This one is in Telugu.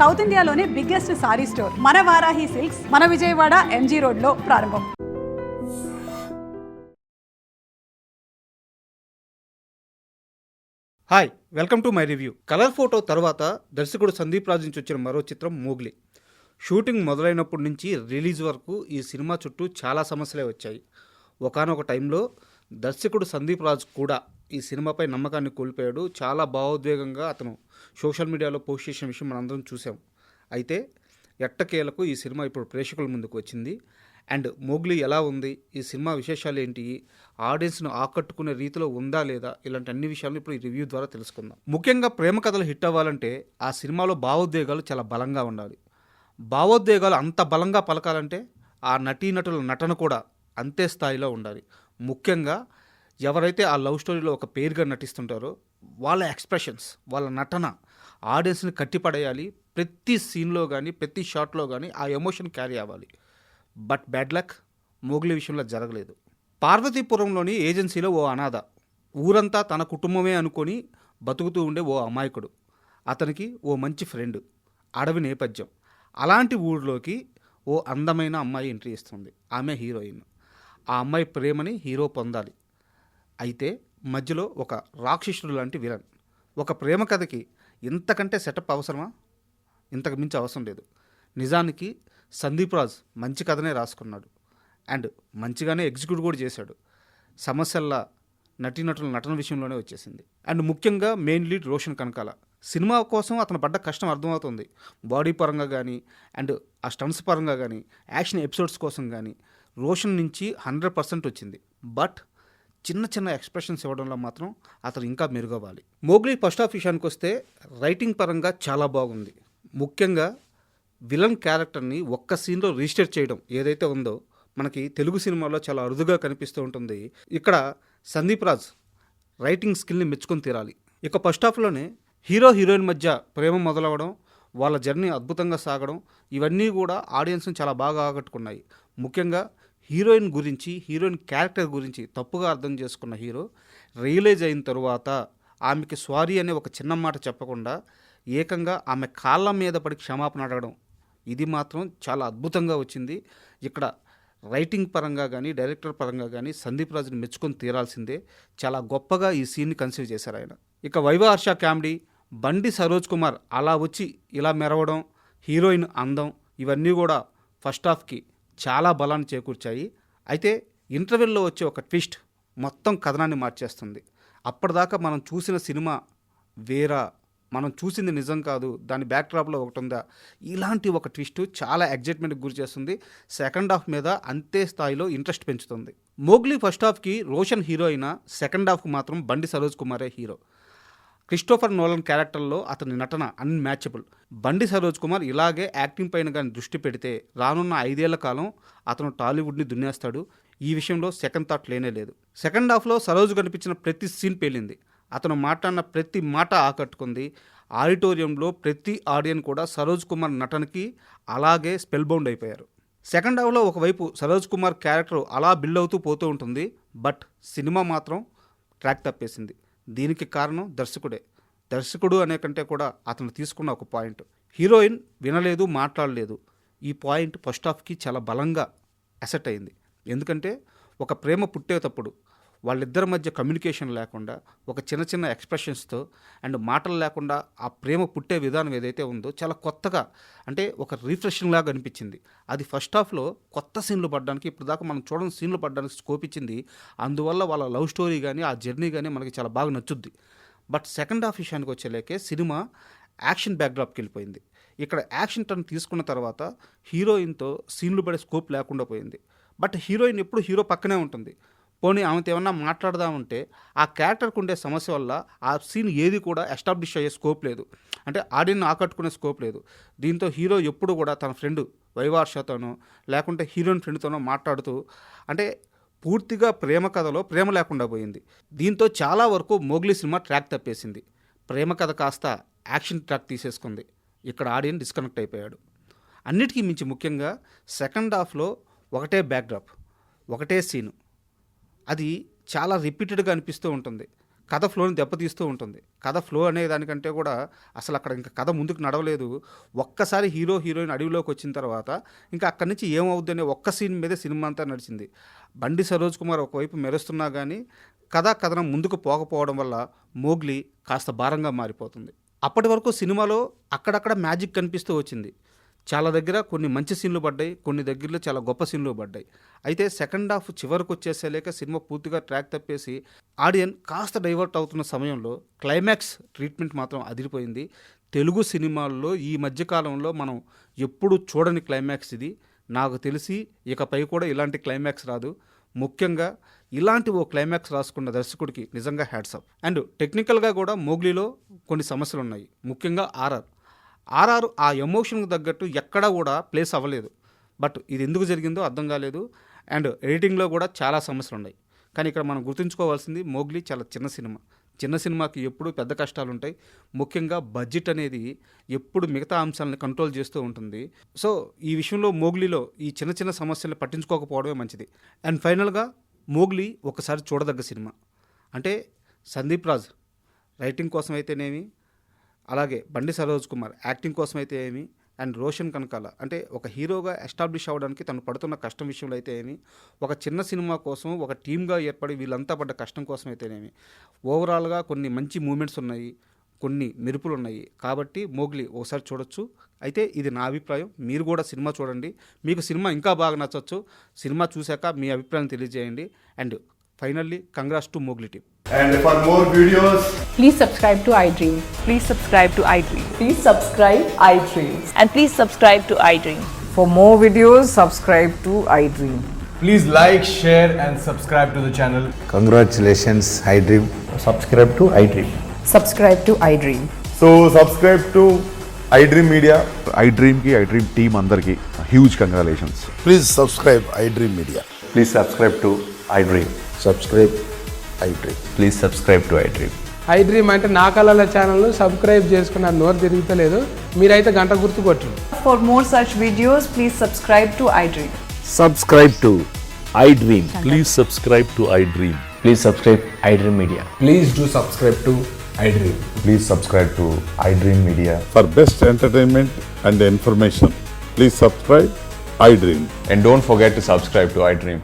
సౌత్ ఇండియాలోనే బిగ్గెస్ట్ సారీ స్టోర్ మన వారాహి సిల్క్స్ మన విజయవాడ ఎంజీ రోడ్లో ప్రారంభం. Hi, welcome to my review. Colour photo తర్వాత దర్శకుడు సందీప్ రాజ్ నుంచి వచ్చిన మరో చిత్రం మోగ్లీ. షూటింగ్ మొదలైనప్పటి నుంచి రిలీజ్ వరకు ఈ సినిమా చుట్టూ చాలా సమస్యలే వచ్చాయి. ఒకానొక టైంలో దర్శకుడు సందీప్ రాజ్ కూడా ఈ సినిమాపై నమ్మకాన్ని కోల్పోయాడు. చాలా భావోద్వేగంగా అతను సోషల్ మీడియాలో పోస్ట్ చేసిన విషయం మనందరం చూసాం. అయితే ఎట్టకేలకు ఈ సినిమా ఇప్పుడు ప్రేక్షకుల ముందుకు వచ్చింది. అండ్ మోగ్లీ ఎలా ఉంది, ఈ సినిమా విశేషాలు ఏంటి, ఆడియన్స్ను ఆకట్టుకునే రీతిలో ఉందా లేదా, ఇలాంటి అన్ని విషయాలను ఇప్పుడు ఈ రివ్యూ ద్వారా తెలుసుకుందాం. ముఖ్యంగా ప్రేమ కథలు హిట్ అవ్వాలంటే ఆ సినిమాలో భావోద్వేగాలు చాలా బలంగా ఉండాలి. భావోద్వేగాలు అంత బలంగా పలకాలంటే ఆ నటీనటుల నటన కూడా అంతే స్థాయిలో ఉండాలి. ముఖ్యంగా ఎవరైతే ఆ లవ్ స్టోరీలో ఒక పేరుగా నటిస్తుంటారో వాళ్ళ ఎక్స్ప్రెషన్స్, వాళ్ళ నటన ఆడియన్స్ని కట్టిపడేయాలి. ప్రతి సీన్లో కానీ ప్రతి షాట్లో కానీ ఆ ఎమోషన్ క్యారీ అవ్వాలి. బట్ బ్యాడ్ లక్, మోగ్లీ విషయంలో జరగలేదు. పార్వతీపురంలోని ఏజెన్సీలో ఓ అనాథ, ఊరంతా తన కుటుంబమే అనుకొని బతుకుతూ ఉండే ఓ అమాయకుడు, అతనికి ఓ మంచి ఫ్రెండ్, అడవి నేపథ్యం. అలాంటి ఊరిలోకి ఓ అందమైన అమ్మాయి ఎంట్రీ ఇస్తుంది. ఆమె హీరోయిన్. ఆ అమ్మాయి ప్రేమని హీరో పొందాలి. అయితే మధ్యలో ఒక రాక్షసుడు లాంటి విలన్. ఒక ప్రేమ కథకి ఇంతకంటే సెటప్ అవసరమా? ఇంతకు మించి అవసరం లేదు. నిజానికి సందీప్ రాజ్ మంచి కథనే రాసుకున్నాడు అండ్ మంచిగానే ఎగ్జిక్యూట్ కూడా చేశాడు. సమస్యల్లా నటీనటుల నటన విషయంలోనే వచ్చేసింది. అండ్ ముఖ్యంగా main lead Roshan Kanakala. Cinema కోసం అతను పడ్డ కష్టం అర్థమవుతుంది. బాడీ పరంగా కానీ అండ్ ఆ స్టంట్స్ పరంగా కానీ యాక్షన్ ఎపిసోడ్స్ కోసం కానీ రోషన్ నుంచి 100% వచ్చింది. బట్ చిన్న చిన్న ఎక్స్ప్రెషన్స్ ఇవ్వడంలో మాత్రం అతను ఇంకా మెరుగవ్వాలి. మోగ్లీ ఫస్ట్ హాఫ్ విషయానికి వస్తే రైటింగ్ పరంగా చాలా బాగుంది. ముఖ్యంగా విలన్ క్యారెక్టర్ని ఒక్క సీన్లో రిజిస్టర్ చేయడం ఏదైతే ఉందో మనకి తెలుగు సినిమాలో చాలా అరుదుగా కనిపిస్తూ ఉంటుంది. ఇక్కడ సందీప్ రాజ్ రైటింగ్ స్కిల్ని మెచ్చుకొని తీరాలి. ఇక ఫస్ట్ హాఫ్లోనే హీరో హీరోయిన్ మధ్య ప్రేమ మొదలవడం, వాళ్ళ జర్నీ అద్భుతంగా సాగడం, ఇవన్నీ కూడా ఆడియన్స్ని చాలా బాగా ఆకట్టుకున్నాయి. ముఖ్యంగా హీరోయిన్ గురించి, హీరోయిన్ క్యారెక్టర్ గురించి తప్పుగా అర్థం చేసుకున్న హీరో రియలైజ్ అయిన తరువాత ఆమెకి సారీ అనే ఒక చిన్న మాట చెప్పకుండా ఏకంగా ఆమె కాళ్ళ మీద పడి క్షమాపణ అడగడం, ఇది మాత్రం చాలా అద్భుతంగా వచ్చింది. ఇక్కడ రైటింగ్ పరంగా కానీ డైరెక్టర్ పరంగా కానీ సందీప్ రాజుని మెచ్చుకొని తీరాల్సిందే. చాలా గొప్పగా ఈ సీన్ని కన్సీవ్ చేశారు ఆయన. ఇక వైవ హర్ష కామెడీ, బండి సరోజ్ కుమార్ అలా వచ్చి ఇలా మెరవడం, హీరోయిన్ అందం, ఇవన్నీ కూడా ఫస్ట్ హాఫ్కి చాలా బలాన్ని చేకూర్చాయి. అయితే ఇంటర్వెల్లో వచ్చే ఒక ట్విస్ట్ మొత్తం కథనాన్ని మార్చేస్తుంది. అప్పటిదాకా మనం చూసిన సినిమా వేరా, మనం చూసింది నిజం కాదు, దాని బ్యాక్డ్రాప్లో ఒకటి ఉందా, ఇలాంటి ఒక ట్విస్ట్ చాలా ఎగ్జైట్మెంట్కి గురి చేస్తుంది. సెకండ్ హాఫ్ మీద అంతే స్థాయిలో ఇంట్రెస్ట్ పెంచుతుంది. మోగ్లీ ఫస్ట్ హాఫ్కి రోషన్ హీరో అయినా సెకండ్ హాఫ్కి మాత్రం బండి సరోజ్ కుమారే హీరో. క్రిస్టోఫర్ నోలన్ క్యారెక్టర్లో అతని నటన అన్మ్యాచబుల్. బండి సరోజ్ కుమార్ ఇలాగే యాక్టింగ్ పైన కానీ దృష్టి పెడితే రానున్న 5 ఏళ్ల కాలం అతను టాలీవుడ్ని దున్నేస్తాడు. ఈ విషయంలో సెకండ్ థాట్ లేనే లేదు. సెకండ్ హాఫ్లో సరోజ్ కనిపించిన ప్రతి సీన్ పేలింది. అతను మాట్లాడిన ప్రతి మాట ఆకట్టుకుంది. ఆడిటోరియంలో ప్రతి ఆడియన్ కూడా సరోజ్ కుమార్ నటనకి అలాగే స్పెల్ బౌండ్ అయిపోయారు. సెకండ్ హాఫ్లో ఒకవైపు సరోజ్ కుమార్ క్యారెక్టర్ అలా బిల్డ్ అవుతూ పోతూ ఉంటుంది. బట్ సినిమా మాత్రం ట్రాక్ తప్పేసింది. దీనికి కారణం దర్శకుడే. దర్శకుడు అనే కంటే కూడా అతను తీసుకున్న ఒక పాయింట్, హీరోయిన్ వినలేదు, మాట్లాడలేదు. ఈ పాయింట్ ఫస్ట్ హాఫ్కి చాలా బలంగా అసెట్ అయింది. ఎందుకంటే ఒక ప్రేమ పుట్టేటప్పుడు వాళ్ళిద్దరి మధ్య కమ్యూనికేషన్ లేకుండా, ఒక చిన్న చిన్న ఎక్స్ప్రెషన్స్తో అండ్ మాటలు లేకుండా ఆ ప్రేమ పుట్టే విధానం ఏదైతే ఉందో చాలా కొత్తగా, అంటే ఒక రిఫ్రెషింగ్ లాగా అనిపించింది. అది ఫస్ట్ హాఫ్లో కొత్త సీన్లు పడడానికి, ఇప్పుడు దాకా మనం చూడని సీన్లు పడడానికి స్కోప్ ఇచ్చింది. అందువల్ల వాళ్ళ లవ్ స్టోరీ కానీ ఆ జర్నీ కానీ మనకి చాలా బాగా నచ్చుద్ది. బట్ సెకండ్ హాఫ్ విషయానికి వచ్చేలేకే సినిమా యాక్షన్ బ్యాక్డ్రాప్కి వెళ్ళిపోయింది. ఇక్కడ యాక్షన్ టర్న్ తీసుకున్న తర్వాత హీరోయిన్తో సీన్లు పడే స్కోప్ లేకుండా పోయింది. బట్ హీరోయిన్ ఎప్పుడు హీరో పక్కనే ఉంటుంది. పోనీ ఆమెతో ఏమన్నా మాట్లాడదామంటే ఆ క్యారెక్టర్కి ఉండే సమస్య వల్ల ఆ సీన్ ఏది కూడా ఎస్టాబ్లిష్ అయ్యే స్కోప్ లేదు, అంటే ఆడియన్ను ఆకట్టుకునే స్కోప్ లేదు. దీంతో హీరో ఎప్పుడు కూడా తన ఫ్రెండ్ వైవ హర్షతోనో లేకుంటే హీరోయిన్ ఫ్రెండ్తోనో మాట్లాడుతూ, అంటే పూర్తిగా ప్రేమ కథలో ప్రేమ లేకుండా పోయింది. దీంతో చాలా వరకు మోగ్లీ సినిమా ట్రాక్ తప్పేసింది. ప్రేమ కథ కాస్త యాక్షన్ ట్రాక్ తీసేసుకుంది. ఇక్కడ ఆడియన్ డిస్కనెక్ట్ అయిపోయాడు. అన్నిటికీ మించి ముఖ్యంగా సెకండ్ హాఫ్లో ఒకటే బ్యాక్డ్రాప్, ఒకటే సీను, అది చాలా రిపీటెడ్గా అనిపిస్తూ ఉంటుంది. కథ ఫ్లోని దెబ్బతీస్తూ ఉంటుంది. కథ ఫ్లో అనే దానికంటే కూడా అసలు అక్కడ ఇంకా కథ ముందుకు నడవలేదు. ఒక్కసారి హీరో హీరోయిన్ అడవిలోకి వచ్చిన తర్వాత ఇంకా అక్కడి నుంచి ఏమవుద్ది అనే ఒక్క సీన్ మీదే సినిమా అంతా నడిచింది. బండి సరోజ్ కుమార్ ఒకవైపు మెరుస్తున్నా కానీ కథనం ముందుకు పోకపోవడం వల్ల మోగ్లీ కాస్త భారంగా మారిపోతుంది. అప్పటి వరకు సినిమాలో అక్కడక్కడ మ్యాజిక్ కనిపిస్తూ వచ్చింది. చాలా దగ్గర కొన్ని మంచి సీన్లు పడ్డాయి, కొన్ని దగ్గరలో చాలా గొప్ప సీన్లు పడ్డాయి. అయితే సెకండ్ హాఫ్ చివరికి వచ్చేసేలేక సినిమా పూర్తిగా ట్రాక్ తప్పేసి ఆడియన్ కాస్త డైవర్ట్ అవుతున్న సమయంలో క్లైమాక్స్ ట్రీట్మెంట్ మాత్రం అదిరిపోయింది. తెలుగు సినిమాల్లో ఈ మధ్యకాలంలో మనం ఎప్పుడు చూడని క్లైమాక్స్ ఇది. నాకు తెలిసి ఇకపై కూడా ఇలాంటి క్లైమాక్స్ రాదు. ముఖ్యంగా ఇలాంటి ఓ క్లైమాక్స్ రాసుకున్న దర్శకుడికి నిజంగా హ్యాట్స్ ఆఫ్. అండ్ టెక్నికల్గా కూడా మోగ్లీలో కొన్ని సమస్యలు ఉన్నాయి. ముఖ్యంగా ఆర్ఆర్ ఆ ఎమోషన్కి తగ్గట్టు ఎక్కడా కూడా ప్లేస్ అవ్వలేదు. బట్ ఇది ఎందుకు జరిగిందో అర్థం కాలేదు. అండ్ ఎడిటింగ్లో కూడా చాలా సమస్యలు ఉన్నాయి. కానీ ఇక్కడ మనం గుర్తుంచుకోవాల్సింది మోగ్లీ చాలా చిన్న సినిమాకి ఎప్పుడు పెద్ద కష్టాలు ఉంటాయి. ముఖ్యంగా బడ్జెట్ అనేది ఎప్పుడు మిగతా అంశాలను కంట్రోల్ చేస్తూ ఉంటుంది. సో ఈ విషయంలో మోగ్లీలో ఈ చిన్న సమస్యలను పట్టించుకోకపోవడమే మంచిది. అండ్ ఫైనల్గా మోగ్లీ ఒకసారి చూడదగ్గ సినిమా. అంటే సందీప్ రాజ్ రైటింగ్ కోసం అయితేనేమి, అలాగే బండి సరోజ్ కుమార్ యాక్టింగ్ కోసం అయితే ఏమి, అండ్ రోషన్ కనకాల అంటే ఒక హీరోగా ఎస్టాబ్లిష్ అవ్వడానికి తను పడుతున్న కష్టం విషయంలో అయితే ఏమి, ఒక చిన్న సినిమా కోసం ఒక టీమ్గా ఏర్పడి వీళ్ళంతా పడ్డ కష్టం కోసం అయితేనేమి, ఓవరాల్గా కొన్ని మంచి మూమెంట్స్ ఉన్నాయి, కొన్ని మెరుపులు ఉన్నాయి. కాబట్టి మోగ్లీ ఒకసారి చూడొచ్చు. అయితే ఇది నా అభిప్రాయం. మీరు కూడా సినిమా చూడండి. మీకు సినిమా ఇంకా బాగా నచ్చచ్చు. సినిమా చూశాక మీ అభిప్రాయం తెలియజేయండి. And finally congrats to Mowgli team. And for more videos, Please subscribe to iDream. Please subscribe to iDream. Please subscribe iDream. And please subscribe to iDream. For more videos, subscribe to iDream. please like, share and subscribe to the channel. Congratulations, iDream. subscribe to iDream. Subscribe to iDream. So subscribe to iDream Media. iDream ki iDream team andarki huge congratulations. Please subscribe iDream Media. Please subscribe to iDream. Subscribe iDream. Please subscribe to iDream. iDream అంటే నా కళల ఛానల్ను సబ్స్క్రైబ్ చేసుకున్న నోరు తిరుగుతలేదు. మీరైతే గంట గుర్తు కొట్టండి. For more such videos, please subscribe to iDream. Subscribe to iDream. Please subscribe to iDream. Please subscribe iDream Media. Please do subscribe to iDream. Please subscribe to iDream Media. For best entertainment and information, please subscribe iDream. And don't forget to subscribe to iDream.